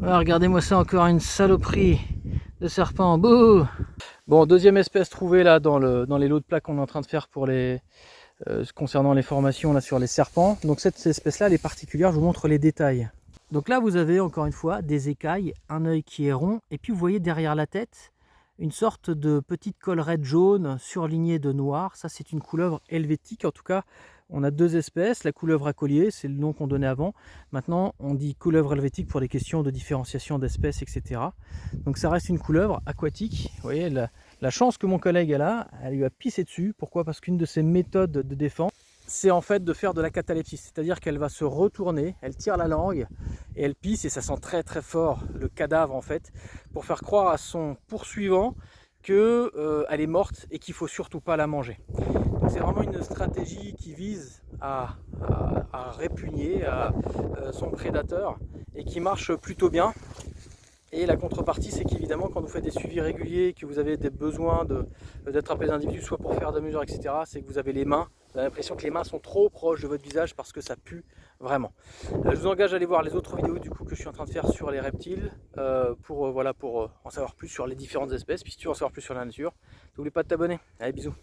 Voilà, regardez-moi ça, encore une saloperie de serpent. Bouh! Bon, deuxième espèce trouvée là dans les lots de plaques qu'on est en train de faire pour concernant les formations là sur les serpents. Donc cette espèce là elle est particulière, je vous montre les détails. Donc là vous avez encore une fois des écailles, un œil qui est rond, et puis vous voyez derrière la tête une sorte de petite collerette jaune surlignée de noir. Ça c'est une couleuvre helvétique. En tout cas on a deux espèces, la couleuvre à collier, c'est le nom qu'on donnait avant. Maintenant on dit couleuvre helvétique pour les questions de différenciation d'espèces, etc. Donc ça reste une couleuvre aquatique. Vous voyez la chance que mon collègue a là, elle lui a pissé dessus. Pourquoi? Parce qu'une de ses méthodes de défense, c'est en fait de faire de la catalepsie, c'est-à-dire qu'elle va se retourner, elle tire la langue et elle pisse, et ça sent très très fort le cadavre en fait, pour faire croire à son poursuivant que elle est morte et qu'il faut surtout pas la manger. Donc c'est vraiment une stratégie qui vise à répugner son prédateur et qui marche plutôt bien. Et la contrepartie, c'est qu'évidemment, quand vous faites des suivis réguliers, que vous avez des besoins d'attraper des individus, soit pour faire de la mesure, etc., c'est que vous avez les mains, vous avez l'impression que les mains sont trop proches de votre visage parce que ça pue vraiment. Je vous engage à aller voir les autres vidéos du coup que je suis en train de faire sur les reptiles pour en savoir plus sur les différentes espèces. Puis si tu veux en savoir plus sur la nature, n'oublie pas de t'abonner. Allez, bisous.